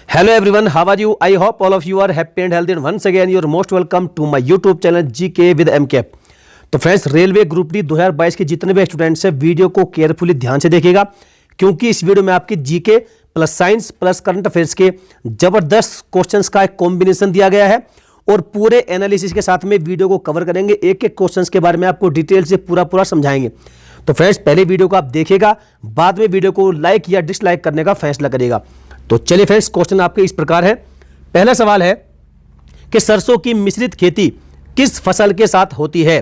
Hello everyone, how are you? I hope all of you are happy and healthy and once again you are most welcome to my YouTube channel GK with MK। तो friends, railway group D 2022 के जितने भी students हैं video को carefully ध्यान से देखिएगा, क्योंकि इस वीडियो में आपकी GK plus science plus current affairs के जबरदस्त क्वेश्चंस का एक कॉम्बिनेशन दिया गया है और पूरे एनालिसिस के साथ में वीडियो को कवर करेंगे। एक एक क्वेश्चंस के बारे में आपको डिटेल से पूरा समझाएंगे। तो फ्रेंड्स, पहले वीडियो को आप देखिएगा, बाद में वीडियो को लाइक या डिसलाइक करने का फैसला करिएगा। तो चलिए फ्रेंड्स, क्वेश्चन आपके इस प्रकार है। पहला सवाल है कि सरसों की मिश्रित खेती किस फसल के साथ होती है।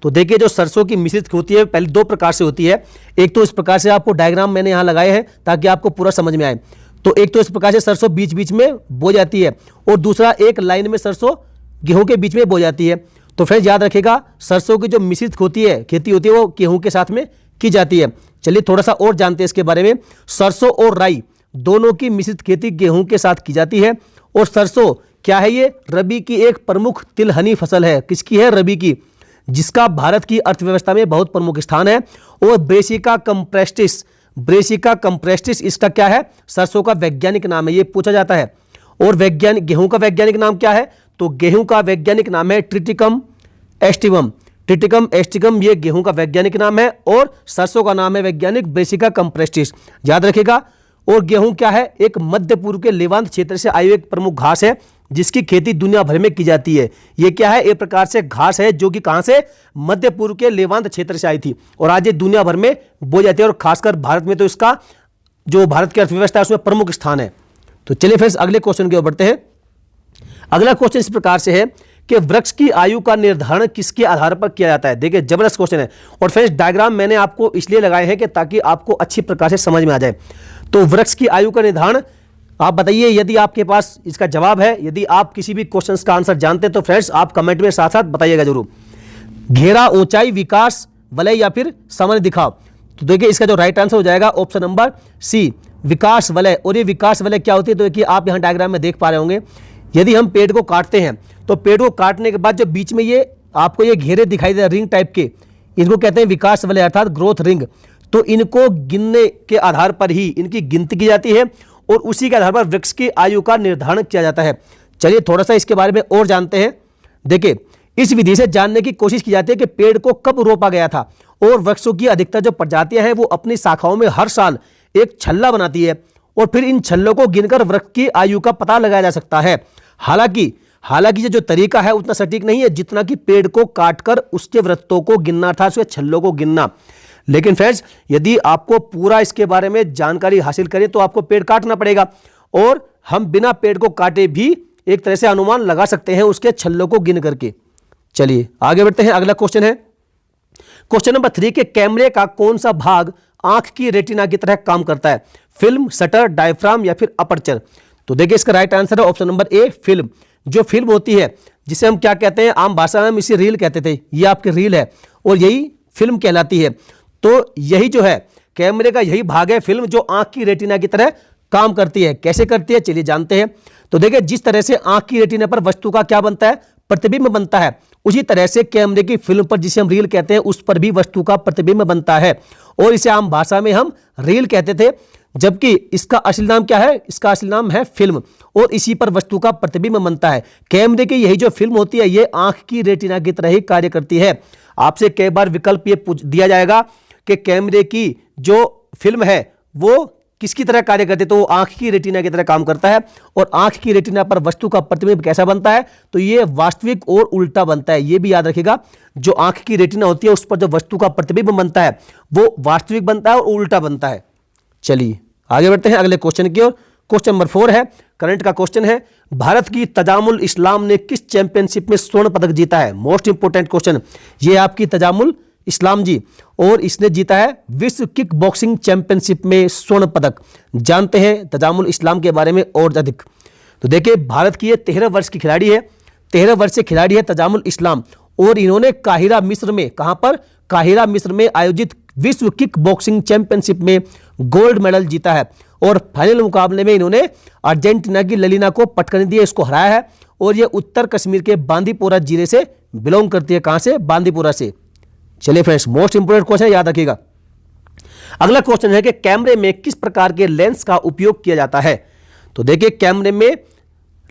तो देखिए, जो सरसों की मिश्रित होती है पहले दो प्रकार से होती है। एक तो इस प्रकार से, आपको डायग्राम मैंने यहां लगाए हैं ताकि आपको पूरा समझ में आए। तो एक तो इस प्रकार से सरसों बीच बीच में बो जाती है और दूसरा एक लाइन में सरसों गेहूं के बीच में बो जाती है। तो फ्रेंड्स याद रखिएगा, सरसों की जो मिश्रित खेती होती है वो गेहूं के साथ में की जाती है। चलिए थोड़ा सा और जानते हैं इसके बारे में। सरसों और राई दोनों की मिश्रित खेती गेहूं के साथ की जाती है। और सरसों क्या है? ये रबी की एक प्रमुख तिलहनी फसल है। किसकी है? रबी की, जिसका भारत की अर्थव्यवस्था में बहुत प्रमुख स्थान है। और ब्रेसिका कंप्रेस्टिस इसका क्या है? सरसों का वैज्ञानिक नाम है, ये पूछा जाता है। और गेहूं का वैज्ञानिक नाम क्या है? तो गेहूं का वैज्ञानिक नाम है ट्रिटिकम एस्टिकम, ये गेहूं का वैज्ञानिक नाम है। और सरसों का नाम है वैज्ञानिक ब्रेसिका कंप्रेस्टिस, याद रखिएगा। और गेहूं क्या है? एक मध्य पूर्व के लेवांत क्षेत्र से आई एक प्रमुख घास है जिसकी खेती दुनिया भर में की जाती है। ये क्या है? एक प्रकार से घास है जो कि कहां से? मध्य पूर्व के लेवांत क्षेत्र से आई थी और आज ये दुनिया भर में बो जाती है। और खासकर भारत में तो इसका जो भारत की अर्थव्यवस्था है उसमें प्रमुख स्थान है। तो चलिए फ्रेंड्स, अगले क्वेश्चन की ओर बढ़ते हैं। अगला क्वेश्चन इस प्रकार से है कि वृक्ष की आयु का निर्धारण किसके आधार पर किया जाता है। देखिए, जबरदस्त क्वेश्चन है। और फ्रेंड्स, डायग्राम मैंने आपको इसलिए लगाए हैं कि ताकि आपको अच्छी प्रकार से समझ में आ जाए। तो वृक्ष की आयु का निर्धारण आप बताइए, यदि आपके पास इसका जवाब है, यदि आप किसी भी क्वेश्चन का आंसर जानते हैं तो फ्रेंड्स आप कमेंट में साथ साथ बताइएगा जरूर। घेरा, ऊंचाई, विकास वलय या फिर सामान्य दिखाव। तो देखिए, इसका जो राइट आंसर हो जाएगा ऑप्शन नंबर सी, विकास वलय। और ये विकास वलय क्या होती है? तो देखिए, आप यहां डायग्राम में देख पा रहे होंगे। यदि हम पेड़ को काटते हैं तो पेड़ को काटने के बाद जो बीच में ये आपको ये घेरे दिखाई दे रिंग टाइप के, इनको कहते हैं विकास वलय अर्थात ग्रोथ रिंग। तो इनको गिनने के आधार पर ही इनकी गिनती की जाती है और उसी के आधार पर वृक्ष की आयु का निर्धारण किया जाता है। चलिए थोड़ा सा इसके बारे में और जानते हैं। देखिए, इस विधि से जानने की कोशिश की जाती है कि पेड़ को कब रोपा गया था। और वृक्षों की अधिकतर जो प्रजातियां हैं वो अपनी शाखाओं में हर साल एक छल्ला बनाती है और फिर इन छल्लों को गिनकर वृक्ष की आयु का पता लगाया जा सकता है। हालांकि ये जो तरीका है उतना सटीक नहीं है जितना कि पेड़ को काटकर उसके वृत्तों को गिनना था, उसके छल्लों को गिनना। लेकिन फ्रेंड्स, यदि आपको पूरा इसके बारे में जानकारी हासिल करें तो आपको पेड़ काटना पड़ेगा और हम बिना पेड़ को काटे भी एक तरह से अनुमान लगा सकते हैं उसके छल्लों को गिन करके। चलिए आगे बढ़ते हैं। अगला क्वेश्चन है क्वेश्चन नंबर 3 के कैमरे का कौन सा भाग आंख की रेटिना की तरह काम करता है? फिल्म, शटर, डायफ्राम या फिर अपर्चर। तो देखिए, इसका राइट आंसर है ऑप्शन नंबर ए, फिल्म। जो फिल्म होती है जिसे हम क्या कहते हैं, आम भाषा में हम इसे रील कहते थे, ये आपकी रील है और यही फिल्म कहलाती है। तो यही जो है कैमरे का यही भाग है फिल्म, जो आंख की रेटिना की तरह काम करती है। कैसे करती है चलिए जानते हैं। तो देखिए, जिस तरह से आंख की रेटिना पर वस्तु का क्या बनता है? प्रतिबिंब बनता है, उसी तरह से कैमरे की फिल्म पर, जिसे हम रील कहते हैं, उस पर भी वस्तु का प्रतिबिंब बनता है और इसे आम भाषा में हम रील कहते थे। जबकि इसका असली नाम क्या है? इसका असली नाम है फिल्म और इसी पर वस्तु का प्रतिबिंब बनता है। कैमरे की यही जो फिल्म होती है ये आंख की रेटिना की तरह ही कार्य करती है। आपसे कई बार विकल्प ये दिया जाएगा कि कैमरे की जो फिल्म है वो किसकी तरह कार्य करती है, तो वो आंख की रेटिना की तरह काम करता है। और आंख की रेटिना पर वस्तु का प्रतिबिंब कैसा बनता है? तो ये वास्तविक और उल्टा बनता है। ये भी याद रखिएगा, जो आंख की रेटिना होती है उस पर जो वस्तु का प्रतिबिंब बनता है वो वास्तविक बनता है और उल्टा बनता है। चलिए आगे बढ़ते हैं अगले क्वेश्चन की ओर। क्वेश्चन नंबर 4 है, करंट का क्वेश्चन है। भारत की तजामुल इस्लाम ने किस चैंपियनशिप में स्वर्ण पदक जीता है? मोस्ट इंपोर्टेंट क्वेश्चन ये आपकी तजामुल इस्लाम जी, और इसने जीता है विश्व किक बॉक्सिंग चैंपियनशिप में स्वर्ण पदक। जानते हैं तजामुल इस्लाम के बारे में और अधिक। तो देखिए, भारत की ये 13 वर्ष की खिलाड़ी है, 13 वर्ष से खिलाड़ी है तजामुल इस्लाम और इन्होंने काहिरा मिस्र में, कहां पर? काहिरा मिस्र में आयोजित विश्व किक बॉक्सिंग चैंपियनशिप में गोल्ड मेडल जीता है और फाइनल मुकाबले में इन्होंने अर्जेंटीना की ललीना को पटकनी दी है, इसको हराया है। और ये उत्तर कश्मीर के बांदीपोरा जिले से बिलोंग करती है। कहां से? बांदीपोरा से। चलिए फ्रेंड्स, मोस्ट इंपोर्टेंट क्वेश्चन याद रखिएगा। अगला क्वेश्चन है कि कैमरे में किस प्रकार के लेंस का उपयोग किया जाता है? तो देखिए कैमरे में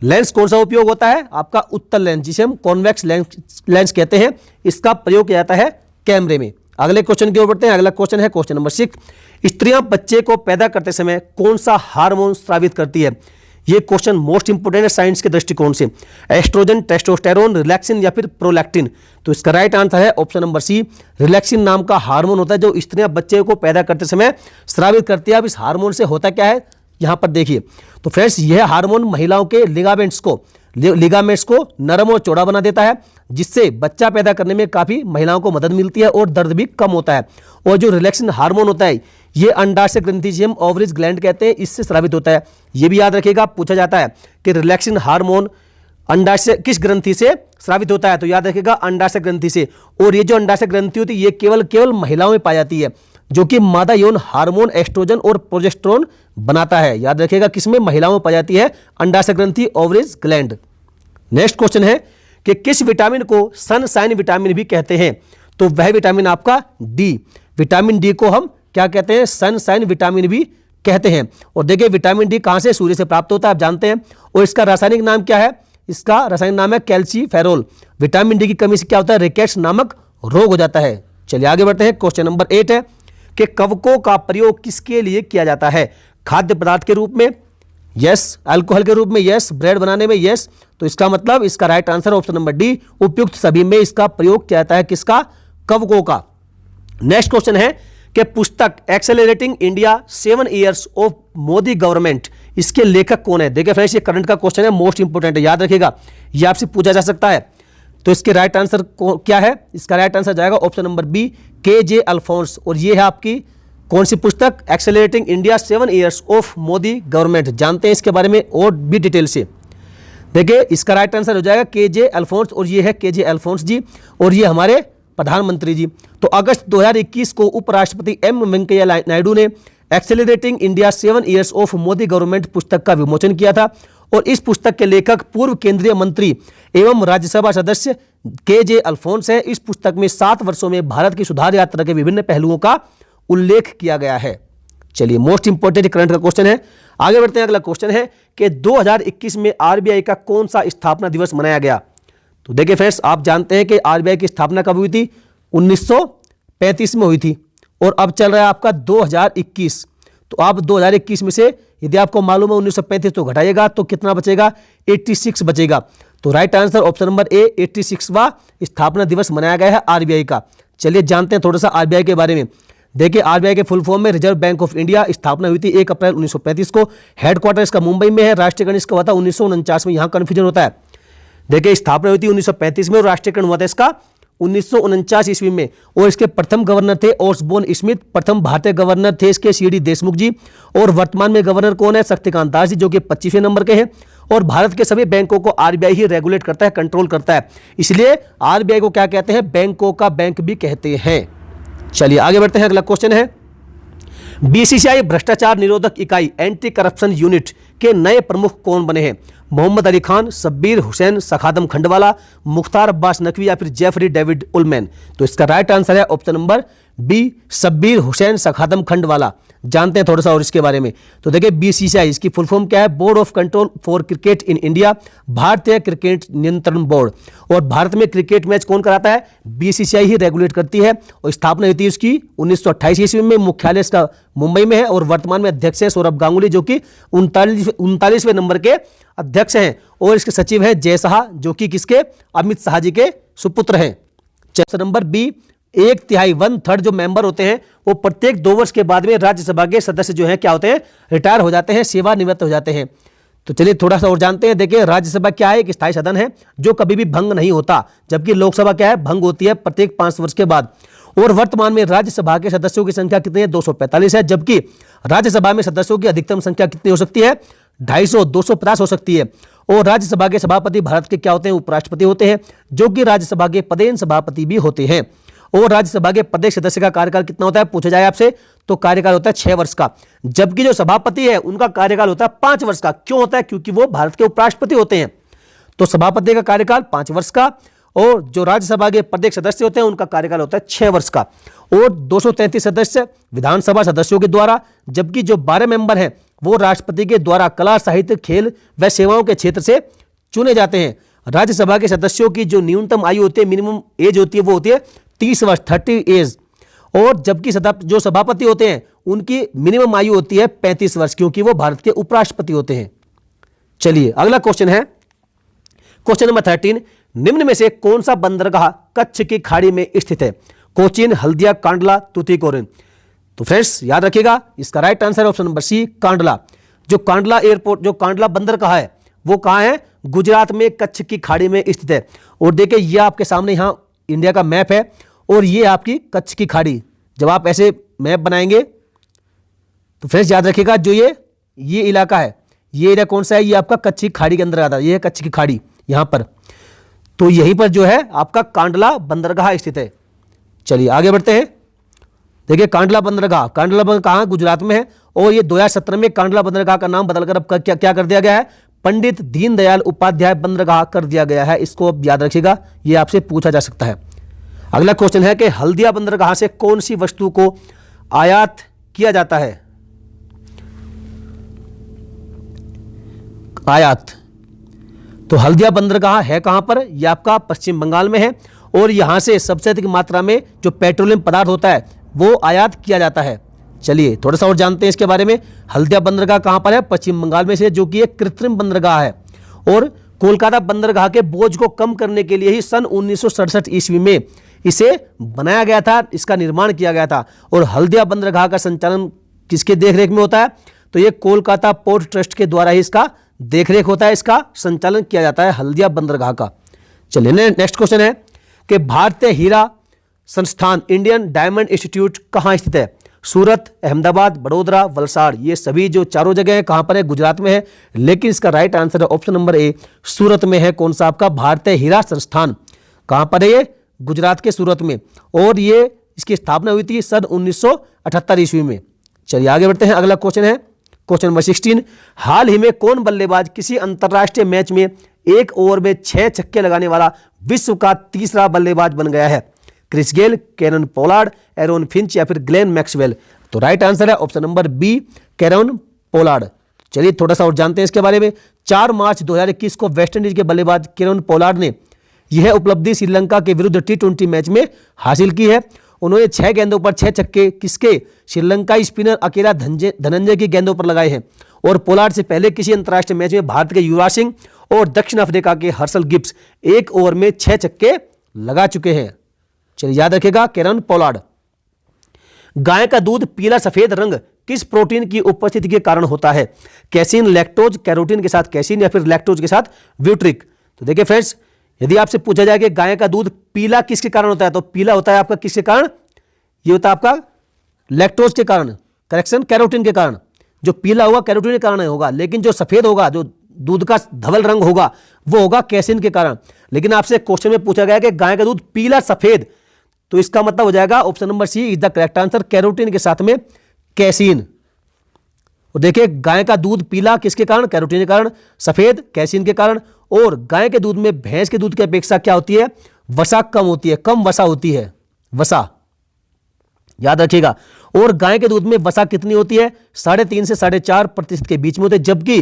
लेंस कौन सा उपयोग होता है, आपका उत्तल लेंस, जिसे हम कॉन्वेक्स लेंस कहते हैं, इसका प्रयोग किया जाता है कैमरे में। अगले क्वेश्चन की ओर बढ़ते हैं। अगला क्वेश्चन है क्वेश्चन नंबर 6, स्त्रियां बच्चे को पैदा करते समय कौन सा हार्मोन स्रावित करती है? ये क्वेश्चन मोस्ट इंपोर्टेंट है साइंस के दृष्टिकोण से। एस्ट्रोजन, टेस्टोस्टेरोन, रिलैक्सिन या फिर प्रोलैक्टिन? तो इसका राइट आंसर है ऑप्शन नंबर सी, रिलैक्सिन नाम का हार्मोन होता है जो स्त्रियां बच्चे को पैदा करते समय स्रावित करती है। अब इस हार्मोन से होता क्या है यहां पर देखिए। तो फ्रेंड्स, यह हार्मोन महिलाओं के लिगामेंट्स को नरम और चौड़ा बना देता है, जिससे बच्चा पैदा करने में काफी महिलाओं को मदद मिलती है और दर्द भी कम होता है। और जो रिलैक्सिन हार्मोन होता है, ये अंडाशय ग्रंथि, जिसे हम ओवरीज ग्लैंड कहते हैं, इससे स्रावित होता है। ये भी याद रखिएगा, पूछा जाता है कि रिलैक्सिन हार्मोन अंडाशय किस ग्रंथि से स्रावित होता है? तो याद रखिएगा अंडाशय ग्रंथि से। और ये जो अंडाशय ग्रंथि होती है, ये केवल महिलाओं में पाई जाती है, जो कि मादा यौन हार्मोन एस्ट्रोजन और प्रोजेस्टेरोन बनाता है। याद रखिएगा किसमें? महिलाओं में पाई जाती है अंडाशय ग्रंथि, ओवरीज ग्लैंड। नेक्स्ट क्वेश्चन है कि किस विटामिन को सनशाइन विटामिन भी कहते हैं? तो वह विटामिन आपका डी, विटामिन डी को हम क्या कहते हैं? सनशाइन विटामिन भी कहते हैं। और देखिए विटामिन डी कहां से? सूर्य से प्राप्त होता है, आप जानते हैं। और इसका रासायनिक नाम क्या है? इसका रासायनिक नाम है कैल्सीफेरोल। विटामिन डी की कमी से क्या होता है? रिकेट्स नामक रोग हो जाता है। चलिए आगे बढ़ते हैं। क्वेश्चन नंबर 8 है कि कवकों का प्रयोग किसके लिए किया जाता है? खाद्य पदार्थ के रूप में? यस। अल्कोहल के रूप में? यस। ब्रेड बनाने में? यस। तो इसका मतलब इसका right answer option number D, उपयुक्त सभी में इसका प्रयोग किया जाता है। किसका? कवकों का। नेक्स्ट क्वेश्चन है कि पुस्तक accelerating India 7 years of Modi government, इसके लेखक कौन है? देखिए फ्रेंड्स, ये करंट का क्वेश्चन है, मोस्ट इंपोर्टेंट है, याद रखिएगा, ये आपसे पूछा जा सकता है। तो इसके राइट आंसर क्या है? इसका राइट आंसर जाएगा ऑप्शन नंबर बी, के.जे. अल्फोंस। और ये है आपकी कौन सी पुस्तक? Accelerating India 7 years of Modi government. जानते हैं इसके बारे में और भी डिटेल से। देखिए इसका राइट आंसर हो जाएगा के.जे. अल्फोंस, और ये है के.जे. अल्फोंस जी, और ये हमारे प्रधानमंत्री जी। तो अगस्त 2021 को उपराष्ट्रपति एम वेंकैया नायडू ने accelerating India 7 years of Modi government पुस्तक का विमोचन किया था। और इस पुस्तक के लेखक पूर्व केंद्रीय मंत्री एवं राज्यसभा सदस्य के.जे. अल्फोंस है। इस पुस्तक में 7 वर्षों में भारत की सुधार यात्रा के विभिन्न पहलुओं का उल्लेख किया गया है। चलिए मोस्ट इंपोर्टेंट करंट का क्वेश्चन है, आगे बढ़ते हैं। अगला क्वेश्चन है कि 2021 में आरबीआई का कौन सा स्थापना दिवस मनाया गया? तो देखिए फ्रेंड्स, आप जानते हैं कि आरबीआई की स्थापना कब हुई थी? 1935 में हुई थी। और अब चल रहा है आपका 2021। तो आप 2021 में से यदि आपको मालूम है 1935 तो घटाइएगा तो कितना बचेगा? 86 बचेगा। तो right answer option number A, 86वां स्थापना दिवस मनाया गया है आरबीआई का। चलिए जानते हैं थोड़ा सा आरबीआई के बारे में। देखिए आरबीआई के फुल फॉर्म में रिजर्व बैंक ऑफ इंडिया। स्थापना हुई थी 1 अप्रैल 1935 को। हेडक्वार्टर इसका मुंबई में है। राष्ट्रीयकरण इसका हुआ था 1949 में, यहां कंफ्यूजन होता है। देखिए स्थापना हुई थी 1935 में और राष्ट्रीयकरण हुआ था इसका 1949 ईस्वी में। और इसके प्रथम गवर्नर थे ओसबोर्न स्मिथ। प्रथम भारतीय गवर्नर थे इसके सी.डी. देशमुख जी। और वर्तमान में गवर्नर कौन है? शक्तिकांत दास जी, जो कि 25वें नंबर के हैं। और भारत के सभी बैंकों को आरबीआई ही रेगुलेट करता है, कंट्रोल करता है। इसलिए आरबीआई को क्या कहते हैं? बैंकों का बैंक भी कहते हैं। चलिए आगे बढ़ते हैं। अगला क्वेश्चन है, बीसीसीआई भ्रष्टाचार निरोधक इकाई एंटी करप्शन यूनिट के नए प्रमुख कौन बने हैं? मोहम्मद अली खान, शब्बीर हुसैन सखादम खंडवाला, मुख्तार अब्बास नकवी या फिर जेफरी डेविड उलमैन? तो इसका राइट आंसर है option number B, Shabbir Hussain Shekhadam Khandwala. जानते हैं थोड़ा सा और इसके बारे में। तो देखिए बीसीसीआई, इसकी फुल फॉर्म क्या है? Board of control for cricket in India, भारतीय क्रिकेट नियंत्रण बोर्ड। और भारत में क्रिकेट मैच कौन कराता है? बीसीसीआई ही रेगुलेट करती है। और स्थापना हुई थी उसकी 1928 ईस्वी में। मुख्यालय इसका मुंबई में है। और वर्तमान में अध्यक्ष है सौरभ गांगुली, जो कि 39वें नंबर के अध्यक्ष हैं। और इसके सचिव हैं जय शाह, जो कि किसके? अमित शाह जी के सुपुत्र हैं। ऑप्शन नंबर बी, 1/3 1/3 जो मेंबर होते हैं वो प्रत्येक 2 वर्ष के बाद में राज्यसभा के सदस्य जो हैं क्या होते हैं? रिटायर हो जाते हैं, सेवानिवृत्त हो जाते हैं। तो चलिए थोड़ा सा और जानते हैं। देखिए राज्यसभा क्या है? एक स्थायी सदन है जो कभी भी भंग नहीं होता, जबकि लोकसभा क्या है? भंग होती है प्रत्येक 5 वर्ष के बाद। और वर्तमान में राज्यसभा के सदस्यों की संख्या कितनी है? 245 है। जबकि राज्यसभा में सदस्यों की अधिकतम संख्या कितनी हो सकती है? 250, 250 हो सकती है। और राज्यसभा के सभापति भारत के क्या होते हैं? उपराष्ट्रपति होते हैं, जो कि राज्यसभा के पदेन सभापति भी होते हैं। और राज्यसभा के प्रत्येक सदस्य का कार्यकाल कितना होता है? पूछा जाए आपसे तो कार्यकाल होता है 6 वर्ष का। जबकि जो सभापति है उनका कार्यकाल होता है 5 वर्ष का। क्यों होता है? क्योंकि वो भारत के उपराष्ट्रपति होते हैं। तो सभापति का कार्यकाल 5 वर्ष का, और जो राज्यसभा के प्रत्येक सदस्य होते हैं उनका कार्यकाल होता है 6 वर्ष का। और 233 सदस्य विधानसभा सदस्यों के द्वारा, जबकि जो 12 मेंबर हैं वो राष्ट्रपति के द्वारा कला, साहित्य, खेल व सेवाओं के क्षेत्र से चुने जाते हैं। राज्यसभा के सदस्यों की जो न्यूनतम आयु होती है, मिनिमम एज होती है, वो होती है 30 वर्ष, 30 एज। और जबकि जो सभापति होते हैं उनकी मिनिमम आयु होती है 35 वर्ष, क्योंकि वो भारत के उपराष्ट्रपति होते हैं। चलिए अगला क्वेश्चन है, क्वेश्चन नंबर 13, निम्न में से कौन सा बंदरगाह कच्छ की खाड़ी में स्थित है? कोचीन, हल्दिया, कांडला, तूतीकोरिन। तो फ्रेंड्स याद रखिएगा, इसका राइट आंसर है ऑप्शन नंबर सी, कांडला। जो कांडला एयरपोर्ट, जो कांडला बंदरगाह है, वो कहां है? गुजरात में कच्छ की खाड़ी में स्थित है। और देखिए ये आपके सामने यहां इंडिया का मैप है और ये आपकी कच्छ की खाड़ी। जब आप ऐसे मैप बनाएंगे तो फ्रेंड्स याद रखिएगा, जो ये इलाका है, ये एरिया कौन सा है? ये आपका कच्छ की खाड़ी के अंदर आता है। ये है कच्छ की खाड़ी यहां पर। तो यहीं पर जो है आपका कांडला बंदरगाह स्थित है। चलिए आगे बढ़ते हैं। देखिए कांडला बंदरगाह, कांडला बंदरगाह कहां? गुजरात में है। और ये 2017 में कांडला बंदरगाह का नाम बदलकर अब क्या कर दिया गया है? पंडित दीनदयाल उपाध्याय बंदरगाह कर दिया गया है। इसको अब याद रखिएगा, ये आपसे पूछा जा सकता है। अगला क्वेश्चन है कि हल्दिया बंदरगाह से कौन सी वस्तु को आयात किया जाता है? आयात। तो हल्दिया बंदरगाह है कहां पर? यह आपका पश्चिम बंगाल में है और यहां से सबसे अधिक मात्रा में जो पेट्रोलियम पदार्थ होता है वो आयात किया जाता है। चलिए थोड़ा सा और जानते हैं इसके बारे में। हल्दिया बंदरगाह कहां पर है? पश्चिम बंगाल में से, जो कि एक कृत्रिम बंदरगाह है। और कोलकाता बंदरगाह के बोझ को कम करने के लिए ही सन 1967 ईस्वी में इसे बनाया गया था, इसका निर्माण किया गया था। और हल्दिया बंदरगाह का संचालन किसके देखरेख में होता है? तो ये कोलकाता पोर्ट ट्रस्ट के द्वारा ही इसका देखरेख होता है, इसका संचालन किया जाता है हल्दिया बंदरगाह का। चलिए नेक्स्ट क्वेश्चन है कि भारतीय हीरा संस्थान, इंडियन डायमंड इंस्टीट्यूट कहां स्थित है? सूरत, अहमदाबाद, बड़ोदरा, वलसाड़। ये सभी जो चारों जगह है कहां पर है? गुजरात में है। लेकिन इसका राइट आंसर है ऑप्शन नंबर ए, सूरत में है। कौन सा? आपका भारतीय हीरा संस्थान। कहां पर है ये? गुजरात के सूरत में। और ये इसकी स्थापना हुई थी सन 1978 ईस्वी में। चलिए आगे बढ़ते हैं। अगला क्वेश्चन है क्वेश्चन नंबर 16, हाल ही में कौन बल्लेबाज किसी अंतरराष्ट्रीय मैच में एक ओवर में 6 छक्के लगाने वाला विश्व का तीसरा बल्लेबाज बन गया है? Chris Gayle, Kieron Pollard, Aaron Finch या फिर ग्लेन मैक्सवेल। तो राइट आंसर है option number B, Kieron Pollard. चलिए थोड़ा सा और जानते हैं इसके बारे में। 4 मार्च 2021 को वेस्टइंडीज के बल्लेबाज कैरन पोलार्ड ने यह उपलब्धि श्रीलंका के विरुद्ध T20 मैच में हासिल की है। उन्होंने 6 गेंदों पर 6 छक्के किसके? श्रीलंकाई स्पिनर अकेला धनंजय की गेंदों पर लगाए हैं। और पोलार्ड से पहले किसी अंतर्राष्ट्रीय मैच में भारत के युवराज सिंह और दक्षिण अफ्रीका के हर्षल गिब्स एक ओवर में 6 छक्के लगा चुके हैं। चलिए याद रखिएगा, कैरन पोलार्ड। गाय का दूध पीला सफेद रंग किस प्रोटीन की उपस्थिति के कारण होता है? कैसीन, लैक्टोज, कैरोटीन के साथ कैसीन या फिर लैक्टोज के साथ ब्यूट्रिक। तो देखिए फ्रेंड्स, यदि आपसे पूछा जाए कि गाय का दूध पीला किसके कारण होता है, तो पीला होता है आपका किसके कारण? ये होता है आपका लैक्टोज के कारण, करेक्शन, कैरोटीन के कारण। जो पीला होगा कैरोटीन के कारण होगा, लेकिन जो सफेद होगा, जो दूध का धवल रंग होगा, वो होगा कैसीन के कारण। लेकिन आपसे क्वेश्चन में पूछा गया कि गाय का दूध पीला सफेद, तो इसका मतलब हो जाएगा option number C is the correct answer, carotene के साथ में कैसीन। और देखिए गाय का दूध पीला किसके कारण? कैरोटीन के कारण, सफेद कैसीन के कारण। और गाय के दूध में भैंस के दूध की अपेक्षा क्या होती है? वसा कम होती है, कम वसा होती है, वसा याद रखिएगा। और गाय के दूध में वसा कितनी होती है? 3.5 से 4.5% के बीच में होती है, जबकि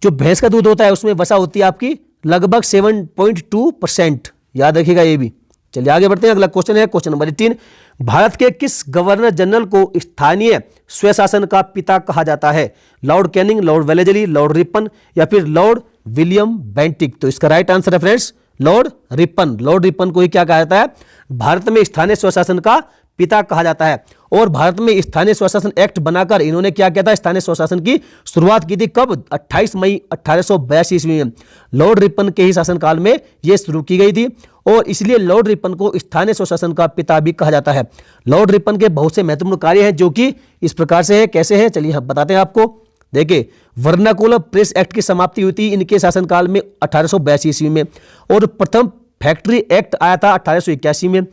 जो भैंस का दूध होता है उसमें वसा होती है आपकी लगभग 7.2%। याद रखिएगा ये भी। चलिए आगे बढ़ते हैं। अगला क्वेश्चन है क्वेश्चन नंबर 18, भारत के किस गवर्नर जनरल को स्थानीय स्वशासन का पिता कहा जाता है? Lord Canning, Lord Wellesley, Lord Ripon या फिर लॉर्ड विलियम बेंटिक। तो इसका राइट आंसर है friends Lord Ripon. Lord Ripon को ही क्या कहा जाता है? भारत में स्थानीय स्वशासन का पिता कहा जाता है। और भारत में स्थानीय स्वशासन एक्ट बनाकर इन्होंने क्या किया था? स्थानीय स्वशासन की शुरुआत की थी। कब? 28 मई 1882 ईस्वी में लॉर्ड रिपन के ही शासनकाल में यह शुरू की गई थी। और इसलिए लॉर्ड रिपन को स्थानीय स्वशासन का पिता भी कहा जाता है। लॉर्ड रिपन के बहुत से महत्वपूर्ण कार्य हैं जो कि इस प्रकार से है। कैसे हैं चलिए हम बताते हैं आपको। देखिए, वर्नाकुलर प्रेस एक्ट की समाप्ति हुई थी इनके शासनकाल में 1882 ईस्वी में। और प्रथम फैक्ट्री एक्ट आया था 1881 में।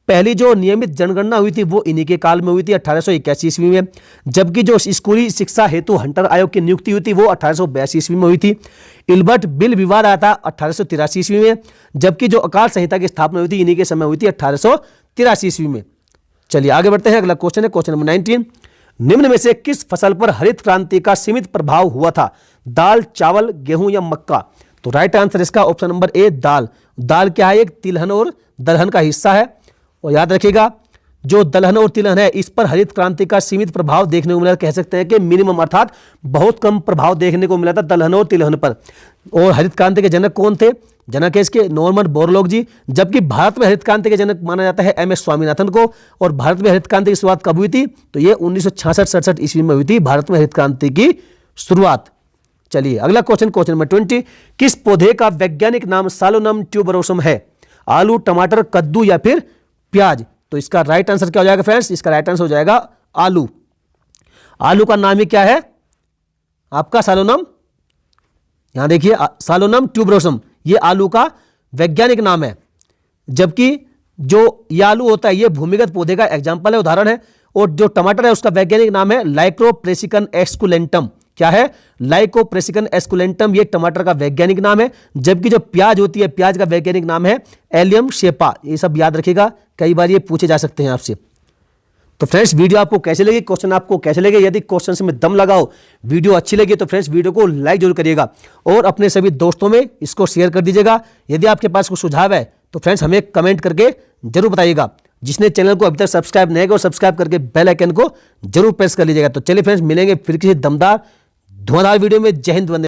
पहली जो नियमित जनगणना हुई थी वो इन्हीं के काल में हुई थी 1881 ईस्वी में। जबकि जो स्कूली शिक्षा हेतु हंटर आयोग की नियुक्ति हुई थी वो 1882 ईस्वी में हुई थी। इल्बर्ट बिल विवाद आया था 1883 ईस्वी में। जबकि जो अकाल संहिता की स्थापना हुई थी इन्हीं के समय हुई थी 1883 ईस्वी में। चलिए आगे बढ़ते हैं। अगला क्वेश्चन है क्वेश्चन नंबर 19, निम्न में से किस फसल पर हरित क्रांति का सीमित प्रभाव हुआ था? दाल, चावल, गेहूं या मक्का? तो राइट आंसर इसका ऑप्शन नंबर ए दाल। दाल क्या है? एक तिलहन और दलहन का हिस्सा है। और याद रखिएगा जो दलहन और तिलहन है इस पर हरित क्रांति का सीमित प्रभाव देखने को मिला, कह सकते हैं कि मिनिमम, अर्थात बहुत कम प्रभाव देखने को मिला था दलहन और तिलहन पर। और हरित क्रांति के जनक कौन थे? जनक है इसके नॉर्मन बोरलॉग जी। जबकि भारत में हरित क्रांति के जनक माना जाता है एम एस स्वामीनाथन को। और भारत में हरित क्रांति की शुरुआत कब हुई थी? तो ये 1966-67 ईस्वी में हुई थी भारत में हरित क्रांति की शुरुआत। चलिए अगला क्वेश्चन नंबर 20, किस पौधे का वैज्ञानिक नाम सालोनम ट्यूबरोसम है? आलू, टमाटर, कद्दू या फिर प्याज? तो इसका राइट आंसर क्या हो जाएगा फ्रेंड्स? इसका राइट आंसर हो जाएगा आलू। आलू का नाम ही क्या है आपका? सालोनम। यहां देखिए सालोनम ट्यूबरोसम, ये आलू का वैज्ञानिक नाम है। जबकि जो ये आलू होता है ये भूमिगत पौधे का एग्जाम्पल है, उदाहरण है। और जो टमाटर है उसका वैज्ञानिक नाम है लाइकोप्रेसिकन एस्कुलेंटम। क्या है? लाइकोप्रेसिकन एस्कुलेंटम, ये टमाटर का वैज्ञानिक नाम है। जबकि जो प्याज होती है, प्याज का वैज्ञानिक नाम है एलियम शेपा। ये सब याद रखिएगा, कई बार ये पूछे जा सकते हैं आपसे। तो फ्रेंड्स वीडियो आपको कैसे लगी, क्वेश्चन आपको कैसे लगे? यदि क्वेश्चन में दम लगाओ, वीडियो अच्छी लगी तो फ्रेंड्स वीडियो को लाइक जरूर करिएगा और अपने सभी दोस्तों में इसको शेयर कर दीजिएगा। यदि आपके पास कोई सुझाव है तो फ्रेंड्स हमें कमेंट करके जरूर बताइएगा। जिसने चैनल को अभी तक सब्सक्राइब नहीं किया, सब्सक्राइब करके बेल आइकन को जरूर प्रेस कर लीजिएगा। तो चलिए फ्रेंड्स मिलेंगे फिर किसी दमदार धुआंधार वीडियो में। जय हिंद, वंदे